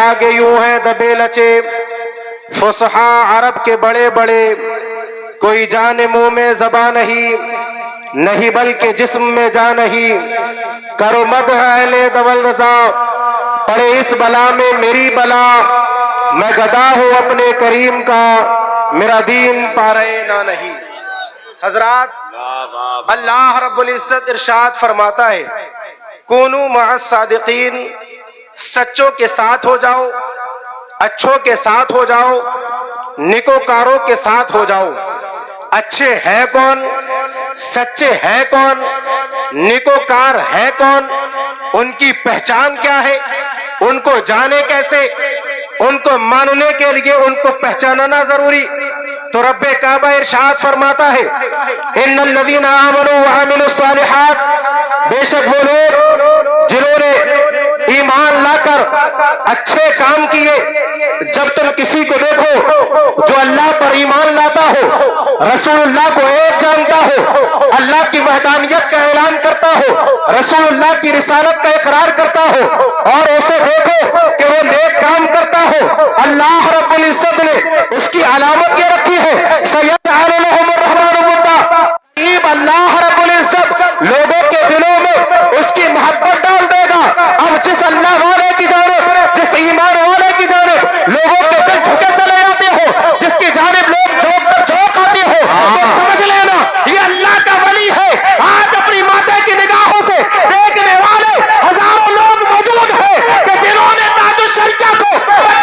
आगे यूं हैं दबे लचे फुसहा अरब के बड़े बड़े, कोई जाने मुंह में ज़बां नहीं बल्कि जिस्म में जा नहीं। करो मद अहले दवल रजा, पड़े इस बला में मेरी बला, मैं गदा हूँ अपने करीम का, मेरा दीन पारे ना नहीं। हजरात, अल्लाह रब्बुल इज्जत इरशाद फरमाता है, कूनू मअस सादिकीन, सच्चों के साथ हो जाओ, अच्छों के साथ हो जाओ, निकोकारों के साथ हो जाओ। अच्छे हैं कौन, सच्चे हैं कौन, निकोकार है कौन, उनकी पहचान क्या है, उनको जाने कैसे, उनको मानने के लिए उनको पहचानना जरूरी। तो रब्बे काबा इरशाद फरमाता है, इन्नल लज़ीना आमनू व अमिलुस सालिहात, बेशक वो लोग जिन्होंने ईमान लाकर अच्छे काम किए। जब तुम किसी को देखो जो अल्लाह पर ईमान लाता हो, रसूलुल्लाह को एक जानता हो, अल्लाह की वहदानियत का ऐलान करता हो, रसूलुल्लाह की रिसालत का इकरार करता हो, और उसे देखो कि वो नेक काम करता हो, अल्लाह रब्बुल इज्जत ने उसकी अलामत ये रखी है, सयजअलु लहुमुर रहमानु वुद्दा, अल्लाह रब्बुल इज्जत लोगों के दिलों में उसकी मोहब्बत डाल देगा। अब जिस अल्लाह वाले की जानिब, जिस ईमान वाले की जानिब लोगों के दिल झुके चले जाते हो, जिसकी जानिब लोग झोंक कर झोंक आते हो, तो समझ लेना ये अल्लाह का वली है। आज अपनी माता की निगाहों से देखने वाले हजारों लोग मौजूद हैं कि जिन्होंने ताजुश शरीका को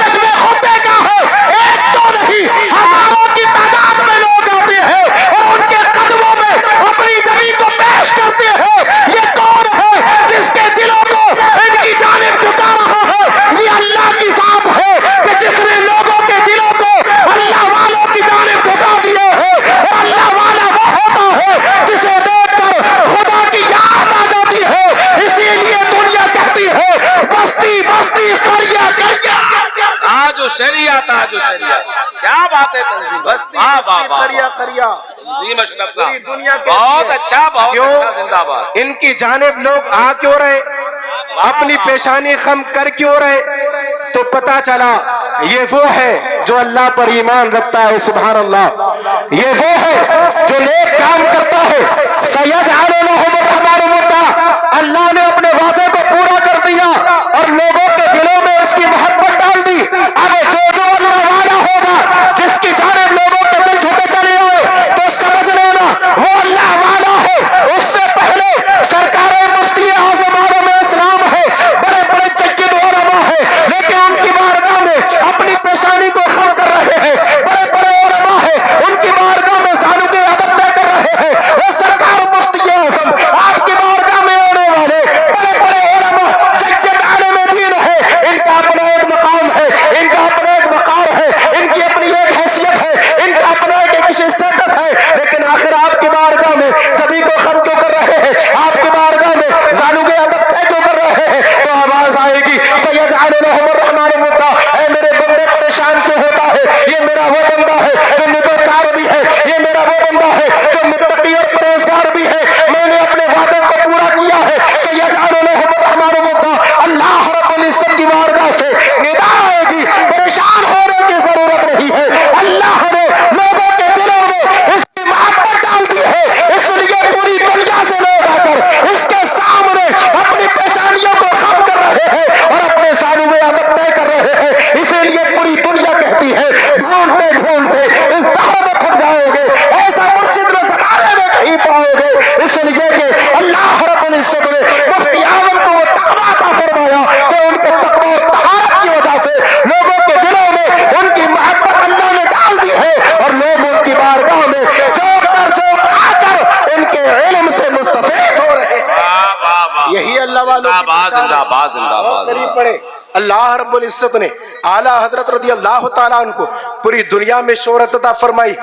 चश्मे खुद देखा है। एक तो नहीं, हजारों की तादाद में लोग आते हैं और उनके कदमों में अपनी जमीन को पेश करते हैं। ये कौन है जिसके दिलों को इनकी जानिब झुका रहा है? ये अल्लाह की जात है कि जिसने लोगों के दिलों को अल्लाह वालों की जानिब झुका दिए है। और अल्लाह वाला वो होता है जिसे देखकर खुदा की याद आ जाती है। इसीलिए दुनिया कहती है बस्ती बस्ती करिया करिया, ताजो शरिया ताजो शरिया। क्या बात है तंजीम, बस्ती वाह वाह बस्ती वाह, करिया करिया। तंजीम अशरफ साहब दुनिया कहती बहुत है। अच्छा, बहुत क्यों? अच्छा, जिंदाबाद। इनकी जानिब लोग आ क्यों रहे, अपनी पेशानी खम कर क्यों रहे? तो पता चला ये वो है जो अल्लाह पर ईमान रखता है। सुभान अल्लाह, ये वो है जो नेक काम करता है। सयजअलु लहुमुर रहमानु वुद्दा, अल्लाह ने अपने वादे को पूरा कर दिया और लोगों के दिलों में उसकी मोहब्बत डाल दी। अब जो अल्लाह वाला होगा, जिसकी जानिब लोगों के दिल झुके चले आए, तो समझ लेना वो अल्लाह वाला है। उससे पहले सरकारें मुफ्ती आज़म आलम इस्लाम है, बड़े बड़े जज्जिद उलमा है, लेकिन उनकी बारगाह में अपनी पेशानी को खम कर रहे हैं। बड़े बड़े उलमा है, उनकी बारगाह में सानू के अदब तय कर रहे हैं। वो सरकार मुफ्ती आज़म आपकी बारगाह में आने वाले बड़े बड़े उलमा जज्जिद आलिम दीन है, इनका अपना एक मकाम है, इनका अपना एक वकार है, इनकी अपनी एक हैसियत है, इनका अपना एक स्टेटस है। लेकिन आखिर आपकी बारगाह में जभी को खम क्यों कर रहे हैं? आपकी बारगाह में जानू के अदब तय क्यों कर रहे हैं? तो आवाज आएगी सयजअलु लहुमुर रहमानु वुद्दा, ऐ मेरे बंदे परेशान क्यों होता है? ये मेरा वो बंदा है जो निकोकार भी है, ये मेरा वो बंदा है जो मुत्तकी और परहेजगार भी है। मैंने अपने वादे को पूरा किया है। सयजअलु लहुमुर रहमानु वुद्दा, अल्लाह रब्बुल इज्जत की बारगाह से निदा आएगी, परेशान होने की जरूरत नहीं है। अल्लाह ने लोगों के दिलों में इसकी मोहब्बत डाल दी है, इसलिए पूरी दुनिया से लोग आकर इसके सामने अपनी पेशानियों को खम कर रहे हैं और अपने सानू में अदब तय कर रहे हैं। इसीलिए पूरी दुनिया कहती है ढूंढते ढूंढते इस दहर में खप जाओगे, ऐसा मुर्शिद में ज़माने में नहीं पाओगे। इसलिए कि अल्लाह रब्बुल इज्जत ने मुफ्ती आज़म को वो तक़वा अता फरमाया कि उनके तक़वा और तहारत की वजह से लोगों के दिलों में उनकी मोहब्बत अल्लाह ने डाल दी है और लोग उनकी बारगाह में चौक दर चौक आकर उनके इल्म से मुस्तफ़ीज़ हो रहे हैं। वाह वाह वाह, यही अल्लाह वालों की जिंदाबाद पहचान है। जिंदाबाद जिंदाबाद। करीब पड़े, अल्लाह रब्बुल इज्जत ने आला हजरत रज़ी अल्लाह ताला अन्हु को पूरी दुनिया में शोहरत अता फरमाई।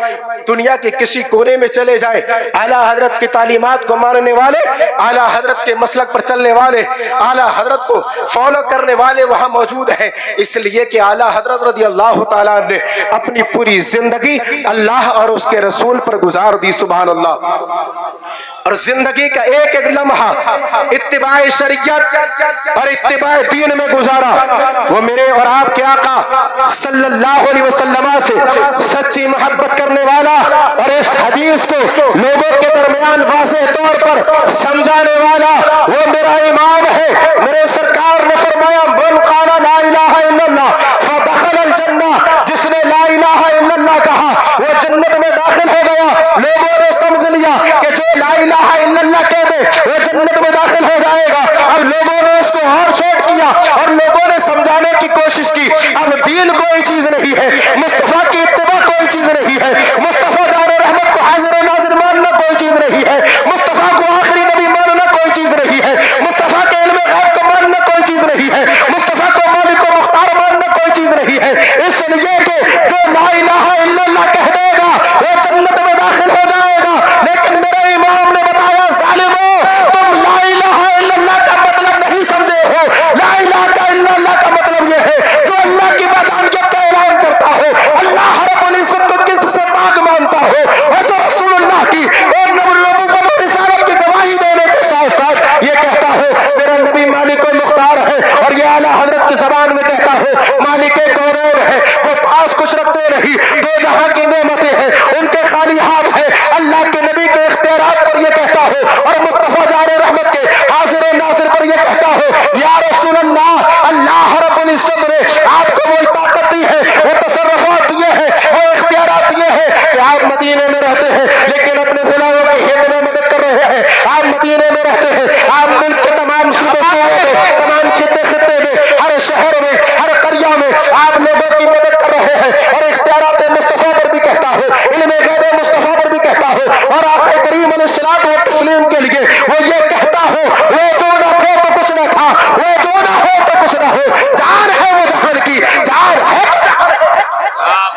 दुनिया के किसी कोने में चले जाए, आला हजरत की तालीमात को मानने वाले, आला हजरत के मसलक पर चलने वाले, आला हजरत को फॉलो करने वाले वहाँ मौजूद हैं। इसलिए कि आला हजरत रज़ी अल्लाह ताला ने अपनी पूरी जिंदगी अल्लाह और उसके रसूल पर गुजार दी। सुभान अल्लाह। और जिंदगी का एक एक लम्हा इत्तिबाए शरीयत और इत्तिबाए दीन में गुजारा। वो मेरे کے اور آپ کے آقا صلی اللہ علیہ وسلم سے سچی محبت کرنے والا اور اس حدیث کو لوگوں کے درمیان واضح طور پر سمجھانے والا وہ میرا امام ہے۔ میرے سرکار نے فرمایا من قال لا الہ الا اللہ فدخل الجنہ، جس نے لا الہ الا اللہ کہا وہ جنت میں داخل ہو گیا۔ لوگوں نے سمجھ لیا کہ جو لا الہ الا اللہ کہہ دے وہ جنت میں داخل ہو جائے گا۔ اب لوگوں نے اس کو اور شارٹ کیا اور لوگوں نے سمجھانے کی کوشش کی اب دین کوئی چیز نہیں ہے، مصطفیٰ کی اتباع کوئی چیز نہیں ہے، مصطفیٰ جان رحمت کو حاضر و ناظر ماننا کوئی چیز نہیں ہے، مصطفیٰ کو آخری نبی ماننا کوئی چیز نہیں ہے، مصطفیٰ کے علم غیب کو ماننا کوئی چیز نہیں ہے، مصطفیٰ کو مالک و مختار ماننا کوئی چیز نہیں ہے۔ اس لیے کہ جو لا الہ الا اللہ کہہ دے گا وہ جنت میں داخل ہو جائے گا۔ لیکن میرے امام نے بتایا ظالموں، تم لا الہ الا اللہ کا مطلب نہیں سمجھے ہو۔ لا الہ الا اللہ کا مطلب یہ ہے جو اللہ کی وحدانیت کا اعلان کرتا ہو، اللہ رب العزت کو کس سے پاک مانتا ہو، اور جو رسول اللہ کی اور نبوت و رسالت کی گواہی دینے کے ساتھ ساتھ یہ کہتا ہو میرا نبی مالک و مختار ہے، اور یہ اعلیٰ حضرت کی زبان میں کہتا ہو مالک کونین ہے، وہ پاس کچھ رکھتے نہیں، دو جہاں کی نعمتیں ہیں ان کے خالی ہاتھ ہے، اللہ کے نبی کے اختیارات پر یہ کہتا ہو، اور مصطفیٰ جان رحمت کے حاضر و ناظر پر یہ کہتا ہو یا رسول اللہ، اللہ رب العزت نے آپ کو وہ طاقت دی ہے، وہ تصرفات دیے ہیں، وہ اختیارات دیے ہیں کہ آپ مدینے میں رہتے ہیں لیکن اپنے غلاموں کی ہند میں مدد کر رہے ہیں، آپ مدینے میں رہتے ہیں، آپ ملک کے تمام صوبوں میں، تمام خطے میں، ہر شہر میں، ہر قریہ میں آپ لوگوں کی مدد کر رہے ہیں، اور اختیارات مصطفیٰ پر بھی کہتا ہو، علم غیب مصطفیٰ پر بھی کہتا ہو، اور آقا کریم علیہ الصلوۃ والتسلیم کے لیے وہ یہ کہتا ہو وہ جو نہ تھے تو کچھ نہ تھا، وہ جو نہ ہو تو کچھ نہ ہو، جان ہے وہ جہان کی، جان ہے تو جہان ہے۔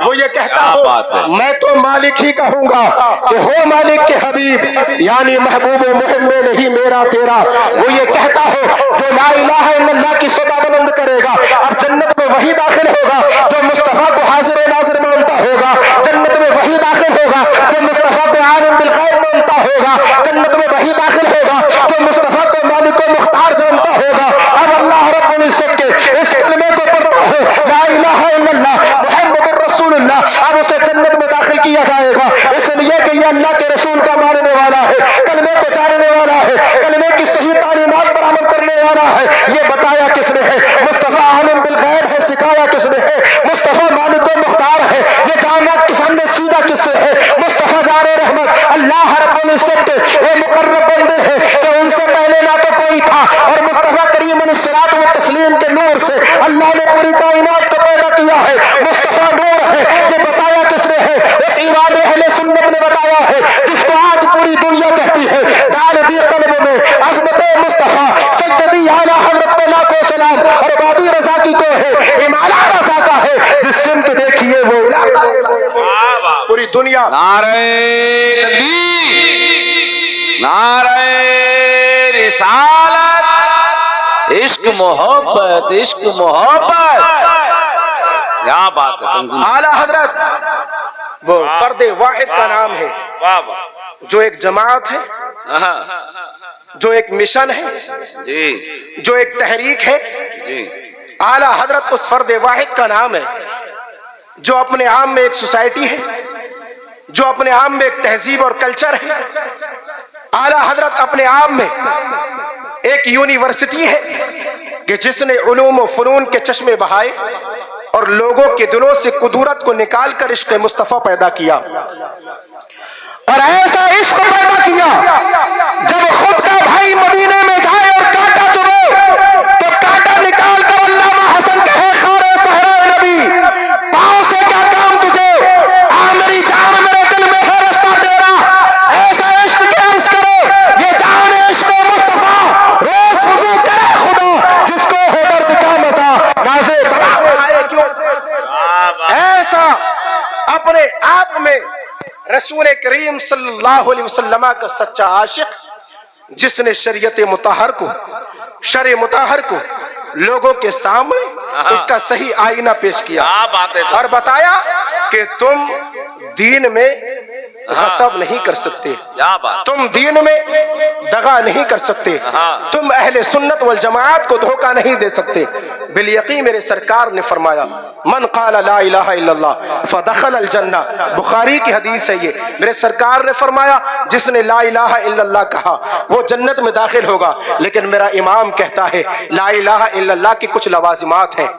وہ یہ کہتا ہو میں تو مالک ہی کہوں گا کہ ہو مالک کے حبیب، یعنی محبوب و محب میں نہیں میرا تیرا۔ وہ یہ کہتا ہو جو لا الہ الا اللہ کی صدا بلند کرے گا اب جنت میں وہی داخل ہوگا جو مصطفیٰ کو حاضر و ناظر مانتا ہوگا، جنت میں وہی داخل ہوگا جو مصطفیٰ کو عالم بالغیب مانتا ہوگا، جنت میں وہی داخل ہوگا جو مصطفیٰ کو مالک و مختار جانتا ہوگا۔ اب اللہ رب العزت کے اس کلمے کو پڑھتا ہو لا الہ الا اللہ محمد الرسول اللہ، اب اسے جنت میں داخل کیا جائے گا، اس لیے کہ یہ اللہ کے رسول کا ماننے والا ہے، کلمے کو جاننے والا ہے، کلمے کی صحیح تعلیمات پر عمل کرنے والا ہے۔ یہ بتایا کس نے ہے؟ مصطفیٰ عالم بالغیب ہے، سکھایا کس نے ہے؟ مصطفیٰ مالک و مختار ہے، یہ جاننا کس ہم نے سیدھا کس سے ہے؟ مصطفیٰ جان رحمت اللہ رب العزت کے وہ مقرب بندے ہیں کہ ان سے پہلے نہ تو کوئی تھا، اور مصطفیٰ کریم علیہ الصلوۃ والتسلیم کے نور سے اللہ نے پوری کائنات کو پیدا کیا ہے۔ مصطفیٰ نور ہے، یہ بتایا کس نے ہے؟ اس امام اہل سنت نے بتایا ہے، جس کو آج پوری دنیا کہتی ہے ڈال دی قلب میں عظمت مصطفیٰ سیدی اعلیٰ حضرت پہ لاکھوں سلام، اور بابی رضا کی تو ہے امالہ رضا کا ہے، جس سمت دیکھیے وہ پوری دنیا۔ نعرہ تکبیر، نعرہ رسالت، عشق محبت، عشق محبت، کیا بات ہے تنظیم۔ اعلیٰ حضرت وہ فرد واحد کا نام ہے واہ واہ، جو ایک جماعت ہے، جو ایک مشن ہے، جی جو ایک تحریک ہے۔ جی اعلیٰ حضرت اس فرد واحد کا نام ہے جو اپنے آپ میں ایک سوسائٹی ہے، جو اپنے آپ میں ایک تہذیب اور کلچر ہے۔ اعلیٰ حضرت اپنے آپ میں ایک یونیورسٹی ہے کہ جس نے علوم و فنون کے چشمے بہائے اور لوگوں کے دلوں سے قدورت کو نکال کر عشق مصطفیٰ پیدا کیا، اور ایسا عشق پیدا کیا جب خود کا بھائی مدینے میں جائے اور کانٹا چبھے تو کانٹا نکال کر علامہ حسن کہے خارے صحرائے نبی پاؤں سے کیا کام تجھے، آ میری جان میرے دل میں ہے رستہ تیرا۔ ایسا عشق کے عرض کرے یہ جان عشق مصطفیٰ روز وضو کرے خدا جس کو ہو درد کا مزہ نازے بنا کیوں۔ ایسا اپنے آپ میں رسول کریم صلی اللہ علیہ وسلم کا سچا عاشق جس نے شریعت مطہر کو، شرع مطہر کو لوگوں کے سامنے اس کا صحیح آئینہ پیش کیا اور بتایا کہ تم دین میں غصب نہیں کر سکتے، تم دین میں دغا نہیں کر سکتے، تم اہل سنت والجماعت کو دھوکہ نہیں دے سکتے، बिल-यकीन मेरे सरकार ने फरमाया मन क़ाल ला इलाहा इल्लल्लाह फदखल अल-जन्ना, बुखारी की हदीस है ये। मेरे सरकार ने फरमाया जिसने ला इलाहा इल्लल्लाह कहा वो जन्नत में दाखिल होगा। लेकिन मेरा इमाम कहता है ला इलाहा इल्लल्लाह की कुछ लवाजिमात हैं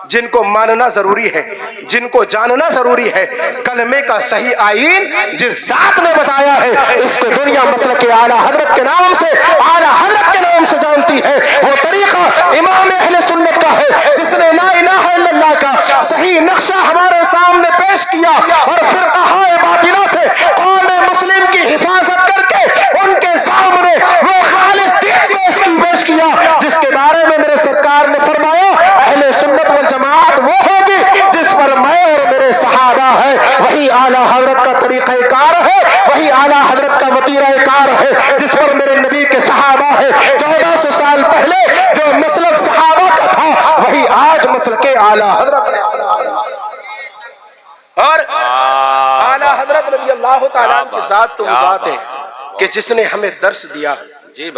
जिनको मानना जरूरी है, जिनको जानना जरूरी है। कलमे का सही आईन जिस जात ने बताया है उसको दुनिया मसलक के आला हजरत के नाम से, आला हजरत के नाम से जानती है। वो तरीका इमाम अहले सुन्नत का है जिसने ला इलाहा इल्लल्लाह का सही नक्शा हमारे सामने पेश किया और फिर कहा बातिना से कौम मुस्लिम की हिफाजत करके उनके सामने वो खालिस दीन पेश किया जिसके बारे में मेरे सरकार ने फरमाया अहले सुन्नत वल जमात वो होगी जिस पर मैं और मेरे सहाबा है, वही आला हजरत का तरीक़ाकार है, वही आला हजरत का वतीराकार है जिस पर मेरे नबी के सहाबा है। 1400 साल पहले जो मसलक सहाबा का था वही आज मसलक आला हजरत ने। और आला हजरत रज़ी अल्लाह तआला की जात तो वो जात है कि जिसने हमें दर्श दिया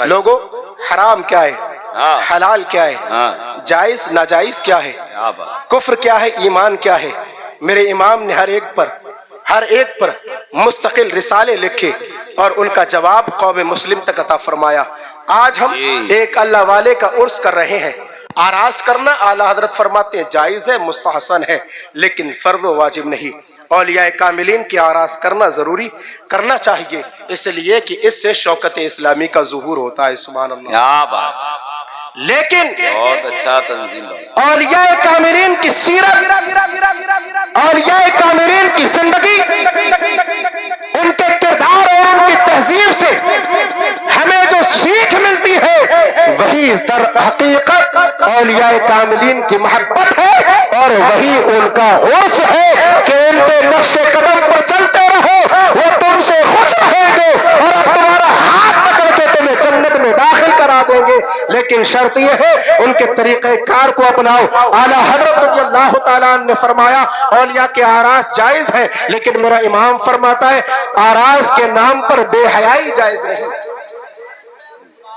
लोगों हराम क्या है, हलाल क्या है, जायज नाजायज क्या है, कुफ्र क्या है, ईमान क्या है। मेरे इमाम ने हर एक पर मुस्तकिल रिसाले लिखे और उनका जवाब कौम मुस्लिम तक अता फरमाया। आज हम एक अल्लाह वाले का उर्स कर रहे हैं। आराज करना आला हजरत फरमाते हैं जायज है, मुस्तहसन है, लेकिन फर्ज वाजिब नहीं। औलिया कामिलीन की आराज करना जरूरी करना चाहिए, इसलिए कि इससे शौकत इस्लामी का ज़ुहूर होता है। सुभान अल्लाह, क्या बात। लेकिन बहुत अच्छा तंजीम, औलिया कामिलीन की सीरत, औलिया कामिलीन की जिंदगी, उनके किरदार और उनकी तहजीब से हमें जो सीख मिलती है वही दर हकीकत औलिया कामिलीन की मोहब्बत है और वही उनका उर्स है कि उनके नक्शे कदम पर चलते रहो, वो तुमसे खुश रहेंगे और अब तुम्हारा हाथ पकड़ के तुम्हें जन्नत में दाखिल करा देंगे। लेकिन शर्त यह है उनके तरीक़े कार को अपनाओ। आला हजरत रज़ी अल्लाह तआला ने फरमाया औलिया के आराज जायज है, लेकिन मेरा इमाम फरमाता है आराज के नाम पर बेहयाई जायज नहीं।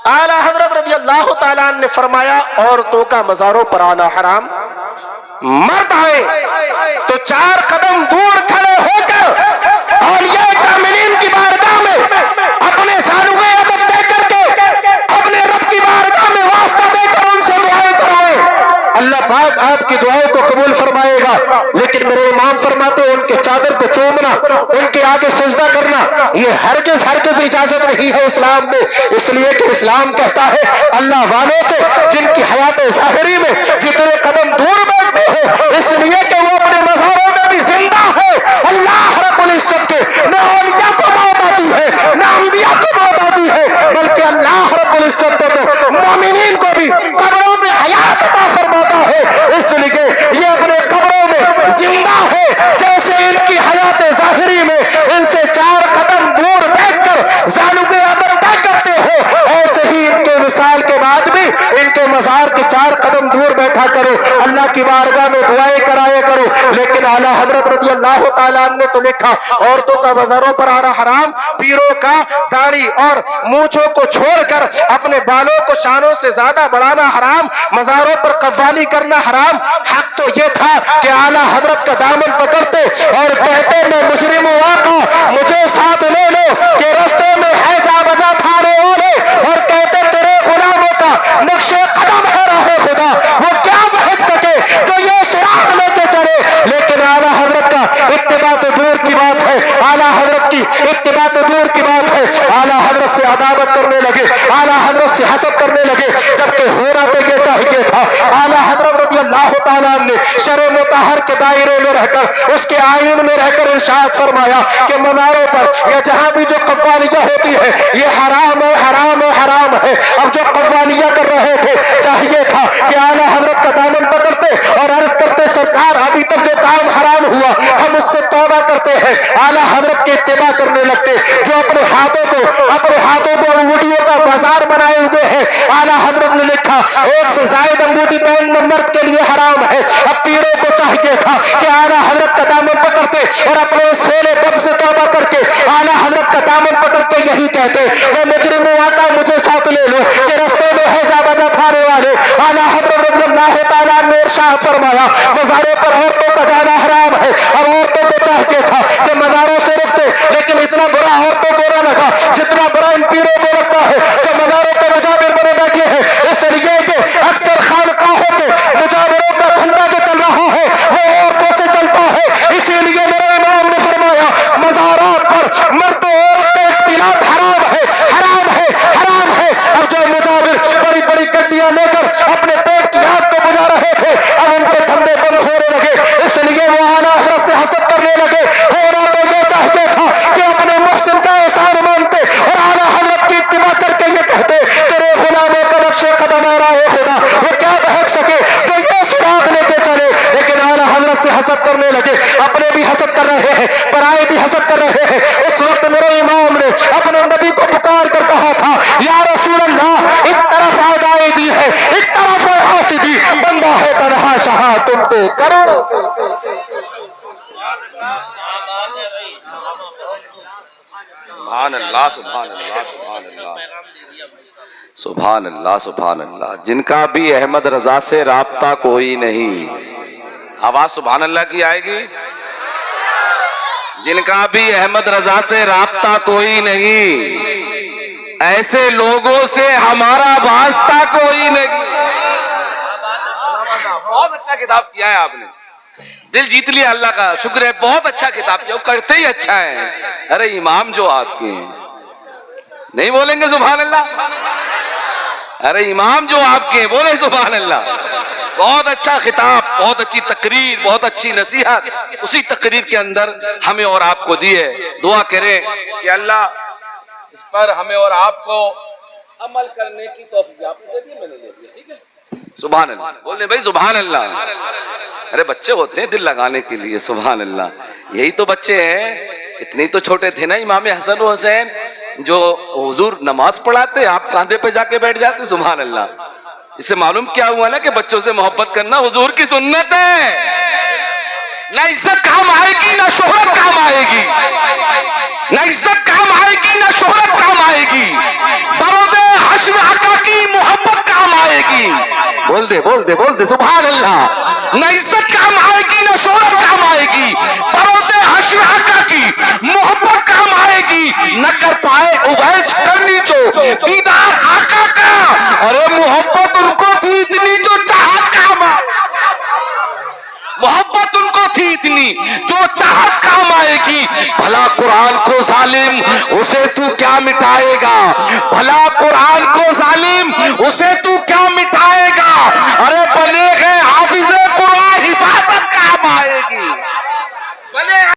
आला हजरत रज़ी अल्लाह तआला ने फरमाया औरतों का मज़ारों पर आना हराम। मर्द आए तो 4 कदम दूर खड़े होकर औलिया कामिलीन की बारगाह में अपने सानुए अदब दे करके अपने रब की बारगाह में वास्ता देकर उनसे दुआएं कराएं। अल्लाह पाक आपकी दुआओं को कबूल फरमाएगा। लेकिन मेरे इमाम फरमाते उनके चादर को चूमना, उनके आगे सजदा करना ये हरगिज़ इजाजत नहीं है इस्लाम में। इसलिए कि इस्लाम कहता है अल्लाह वालों से जिनकी हयात ज़ाहिरी में जितने कदम दूर बैठते हैं इसलिए कि वो अपने मज़ारों में भी जिंदा है। अल्लाह रब्बुल इज्जत के न औलिया को मौत आती है न अंबिया को मौत आती है, बल्कि अल्लाह रब्बुल इज्जत को मोमिनीन को भी कब्रों में हयात अता फरमाता है। इसलिए ये अपने कब्रों में जिंदा है। जैसे इनकी हयात ज़ाहिरी में इनसे 4 कदम दूर बैठकर ज़ानुगे अदब तय करते हो, ऐसे ही इनके विसाल के बाद भी इनके मज़ार के 4 कदम दूर बैठा करो, अल्लाह की बारगाह में दुआएं कराया करो। लेकिन आला हजरत रज़ी अल्लाह तआला ने तो लिखा औरतों का मज़ारों पर आना हराम, पीरों का दाढ़ी और मूंछों को छोड़कर अपने बालों को शानों से ज्यादा बढ़ाना हराम, मज़ारों पर कव्वाली करना हराम। हक तो ये था कि आला हजरत का दामन पकड़ते और कहते मैं मुजरिम हूं आका मुझे साथ ले लो कि रास्ते में है जा बजा थाने वाले, और कहते तेरे गुलामों का नक्शे कदम है राहे खुदा, वो क्या बहक सके जो ये सुराग लेके चले। लेकिन आला हजरत का इत्तिबा तो दूर की बात है, आला हजरत की इत्तिबा तो दूर की बात है, आला हजरत से अदावत करने लगे, आला हजरत से हसद करने लगे, जबकि होना तो ये चाहिए था। आला हजरत रज़ी अल्लाह तआला ने शरअ मुतहर के दायरे में रहकर उसके आईन में रहकर इरशाद फरमाया कि मज़ारों पर या जहां भी जो कव्वालियां होती है ये हराम है, हराम है, हराम है। अब जो कव्वालियां कर रहे थे चाहिए था कि आला हजरत का दामन पकड़ते और अर्ज करते सरकार अभी तक जो काम हराम हुआ हम उससे तौबा करते हैं, आला हजरत की इत्तिबा करने लगते। जो अपने हाथों को अंगूठियों का बाजार बनाए हुए हैं, आला हजरत ने लिखा 1 से ज़ायद अंगूठी पहनना मर्द के लिए हराम है। अब पीरों को چاہیے تھا کہ اعلیٰ حضرت کا دامن پکڑتے اور اپنے اس فعل بد سے توبہ کر کے اعلیٰ حضرت کا دامن پکڑ کے یہی کہتے اے مجرم آقا مجھے ساتھ لے لو کہ رستے میں ہے جا بجا کھانے والے. اعلیٰ حضرت رضی اللہ تعالیٰ نے ارشاد فرمایا مزاروں پر عورتوں کا جانا حرام ہے. اور عورتوں کو چاہیے تھا کہ مزاروں سے رکتے, لیکن اتنا برا عورتوں کو نہ لگا جتنا برا ان پیروں کو لگتا ہے کہ مزاروں کے مجاور بنے بیٹھے ہیں. اس لیے کہ اکثر خانقاہوں کے مجاوروں کا دھندا جو چل رہا ہے وہ عورتوں سے چلتا ہے. اسی لیے میرے امام نے فرمایا مزارات پر مرد و عورت کا اختلاط حرام ہے, حرام ہے, حرام ہے. اب جو مجاور بڑی بڑی گڈیاں لے کر اپنے پیٹ کی آگ کو بجھا رہے تھے اب ان کے دھندے بند ہونے لگے, اس لیے وہ اعلیٰ حضرت سے حسد کرنے لگے. ہونا تو یہ چاہیے تھا کہ اپنے محسن کا احسان مانتے اور اعلیٰ حضرت کی اتباع کر کے یہ کہتے تیرے غلاموں کا نقش قدم آ رہا ہے خدا, وہ کیا بہک سکے تو یہ سراغ لے کے چلے. لیکن اعلیٰ حضرت سے حسد کرنے لگے, اپنے بھی حسد کر رہے ہیں, پرائے بھی حسد کر رہے ہیں. اس وقت میرے امام نے اپنے نبی کو پکار کر کہا تھا یا رسول اللہ ایک طرف آدائی دی ہے, ایک طرف حاسدی, بندہ ہے تنہا شہا تم پہ کرو. سبحان اللہ سبحان اللہ سبحان اللہ سبحان اللہ سبحان اللہ. جن کا بھی احمد رضا سے رابطہ کوئی نہیں, آواز سبحان اللہ کی آئے گی. جن کا بھی احمد رضا سے رابطہ کوئی نہیں, ایسے لوگوں سے ہمارا واسطہ کوئی نہیں. بہت اچھا کتاب کیا ہے آپ نے, دل جیت لیا, اللہ کا شکر ہے. بہت اچھا کتاب کیا, کرتے ہی اچھا ہے. ارے امام جو آپ کے ہیں نہیں بولیں گے سبحان اللہ, ارے امام جو آپ کے ہیں بولے سبحان اللہ. بہت اچھا خطاب, بہت اچھی تقریر, بہت اچھی نصیحت اسی تقریر کے اندر ہمیں اور آپ کو دی ہے. دعا کریں کہ اللہ اس پر ہمیں اور آپ کو عمل کرنے کی توفیق آپ نے دے دی, میں نے لے دیا. ٹھیک ہے سبحان اللہ بول دیں بھائی سبحان اللہ. ارے بچے ہوتے ہیں دل لگانے کے لیے سبحان اللہ, یہی تو بچے ہیں. اتنے تو چھوٹے تھے نا امام حسن و حسین جو حضور نماز پڑھاتے آپ کاندھے پہ جا کے بیٹھ جاتے سبحان اللہ. اس سے معلوم کیا ہوا نا کہ بچوں سے محبت کرنا حضور کی سنت ہے. نہ عزت کام آئے گی نہ شہرت کام آئے گی, نہ عزت کام آئے گی نہ شہرت کام آئے گی, بروز حشر آقا کی محبت کام آئے گی. بول دے بول دے بول دے سبحان اللہ. نہ عزت کام آئے گی نہ شہرت کام آئے گی, بروز حشر آقا کی محبت کام آئے گی. نہ کر پائے اویس کرنی جو دیدار آقا کا, ارے محبت ان کو تھی اتنی جو چاہت کام آئے, محبت ان کو تھی اتنی جو چاہت کام آئے گی. بھلا قرآن کو ظالم اسے تو کیا مٹائے گا, بھلا قرآن کو ظالم اسے تو کیا مٹائے گا. ارے بنے گئے حافظ